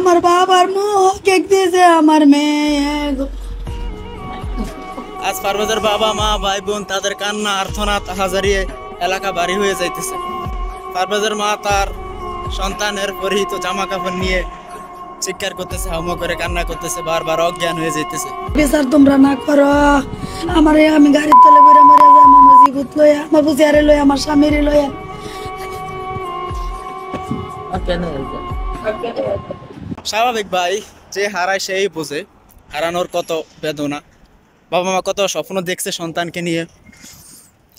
আমার বাবার মুখ দেখতেছে আমার মেয়ে। আজ পারভেজের বাবা মা ভাই বোন তাদের কান্না আর্তনাদ হাজারিয়ে এলাকা বাড়ি হয়ে যাইতেছে। পারভেজের মা তার সন্তানের পরিহিত জামা কাপড় নিয়ে চিৎকার করতেছে, হাউমা করে কান্না করতেছে, বারবার অজ্ঞান হয়ে যাইতেছে। বিচার তোমরা না করো, আমার আমি গাড়ির তলে বেড়ে মরে যাই, আমার জীবত লইয়া, আমার বুঝিয়ারে লইয়া, আমার স্বামীরে লইয়া। স্বাভাবিক ভাই, যে হারায় সেই বোঝে হারানোর কত বেদনা। বাবা মা কত স্বপ্ন দেখছে সন্তানকে নিয়ে,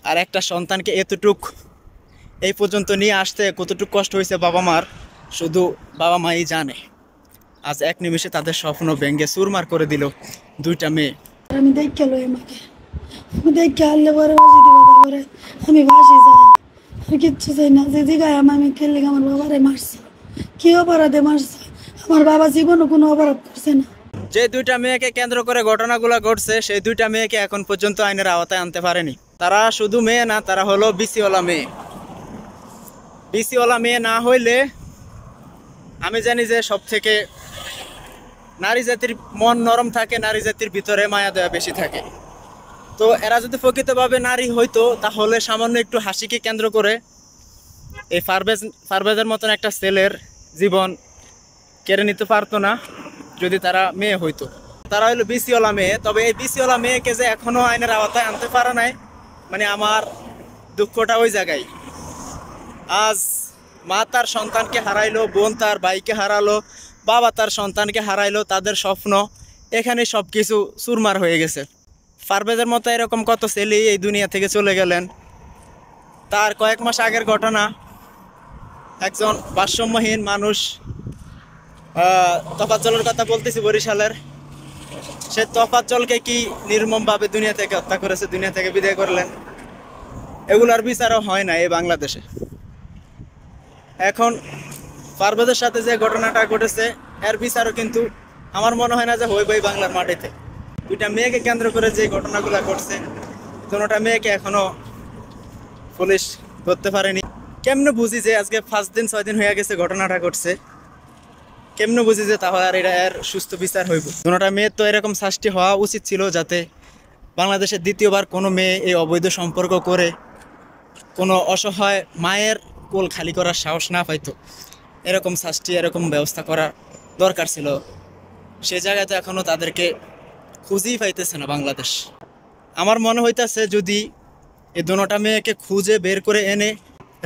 আর একটা সন্তানকে এতটুক এই পর্যন্ত নিয়ে আসতে কতটুক কষ্ট হয়েছে বাবা মার শুধু বাবা মাই জানে। আজ এক নিমিষে তাদের স্বপ্ন ভেঙে চুরমার করে দিল দুইটা মেয়ে। আমি দেখে লই আমাকে, আমি দেখে আনলে পরে বাসি দিবা করে আমি বাসি যাই, আমি কিচ্ছু চাই না। যে জিগায় আমি খেললে আমার বাবারে মারছে, কি অপরাধে মারছে? আমার বাবা জীবনও কোনো অপরাধ করছে না। যে দুইটা মেয়েকে কেন্দ্র করে ঘটনাগুলো ঘটছে, সেই দুইটা মেয়েকে এখন পর্যন্ত আইনের আওতায় আনতে পারেনি। তারা শুধু মেয়ে না, তারা হলো বিসিওয়ালা মেয়ে। বিসিওয়ালা মেয়ে না হইলে আমি জানি যে সব থেকে নারী জাতির মন নরম থাকে, নারী জাতির ভিতরে মায়া দয়া বেশি থাকে। তো এরা যদি প্রকৃতভাবে নারী হইতো তাহলে সামান্য একটু হাসিকে কেন্দ্র করে এই পারভেজের মতন একটা ছেলের জীবন কেড়ে নিতে পারতো না যদি তারা মেয়ে হইতো। তারা হইলো বিসিওয়ালা মেয়ে। তবে এই বিসিওয়ালা মেয়েকে যে এখনো আইনের আওতায় আনতে পারে নাই, মানে আমার দুঃখটা ওই জায়গায়। আজ মা তার সন্তানকে হারাইলো, বোন তার ভাইকে হারালো, বাবা তার সন্তানকে হারাইলো, তাদের স্বপ্ন এখানে সব কিছু চুরমার হয়ে গেছে। পারভেজের মতো এরকম কত ছেলে এই দুনিয়া থেকে চলে গেলেন। তার কয়েক মাস আগের ঘটনা, একজন ভারসাম্যহীন মানুষ, তফাজ্জলের কথা বলতেছি, বরিশালের। সে তফাজ্জলকে কি নির্মমভাবে দুনিয়া থেকে হত্যা করেছে, দুনিয়া থেকে বিদায় করলেন। এগুলার বিচারও হয় না এই বাংলাদেশে। এখন পারভেজের সাথে যে ঘটনাটা ঘটেছে এর বিচারও কিন্তু আমার মনে হয় না যে হইব এই বাংলার মাটিতে। দুইটা মেয়েকে কেন্দ্র করে যে ঘটনাগুলো ঘটছে, দুটা মেয়েকে এখনো পুলিশ ধরতে পারেনি। কেমনে বুঝি যে আজকে 5 দিন 6 দিন হয়ে গেছে ঘটনাটা ঘটছে, কেমনে বুঝি যে তাহলে আর এটা এর সুস্থ বিচার হইব? দুটা মেয়ের তো এরকম শাস্তি হওয়া উচিত ছিল, যাতে বাংলাদেশে দ্বিতীয়বার কোনো মেয়ে এই অবৈধ সম্পর্ক করে কোনো অসহায় মায়ের কোল খালি করার সাহস না পাইতো। এরকম শাস্তি, এরকম ব্যবস্থা করা দরকার ছিল। সে জায়গায় তো এখনও তাদেরকে খুঁজেই পাইতেছে না বাংলাদেশ। আমার মনে হইতেছে যদি এই দুটা মেয়েকে খুঁজে বের করে এনে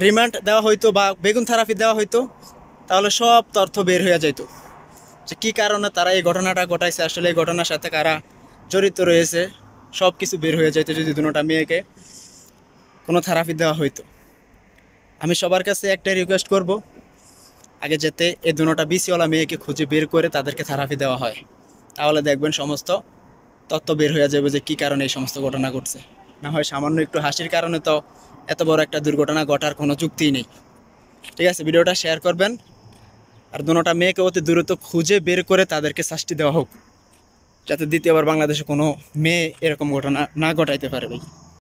রিমান্ড দেওয়া হইতো বা বেগুন থেরাপি দেওয়া হইতো, তাহলে সব তথ্য বের হয়ে যেত যে কী কারণে তারা এই ঘটনাটা ঘটাইছে, আসলে এই ঘটনার সাথে কারা জড়িত রয়েছে, সব কিছু বের হয়ে যেত যদি দুটা মেয়েকে কোনো থেরাপি দেওয়া হইতো। আমি সবার কাছে একটা রিকোয়েস্ট করব, আগে যেতে এই দুটা বিসিওয়ালা মেয়েকে খুঁজে বের করে তাদেরকে থেরাপি দেওয়া হয়, তাহলে দেখবেন সমস্ত তথ্য বের হয়ে যাবে যে কী কারণে এই সমস্ত ঘটনা ঘটছে। না হয় সামান্য একটু হাসির কারণে তো এত বড় একটা দুর্ঘটনা ঘটার কোনো যুক্তিই নেই। ঠিক আছে, ভিডিওটা শেয়ার করবেন, আর দুটা মেয়েকে অতি দ্রুত খুঁজে বের করে তাদেরকে শাস্তি দেওয়া হোক, যাতে দ্বিতীয়বার বাংলাদেশে কোনো মেয়ে এরকম ঘটনা না ঘটাইতে পারে ভাই।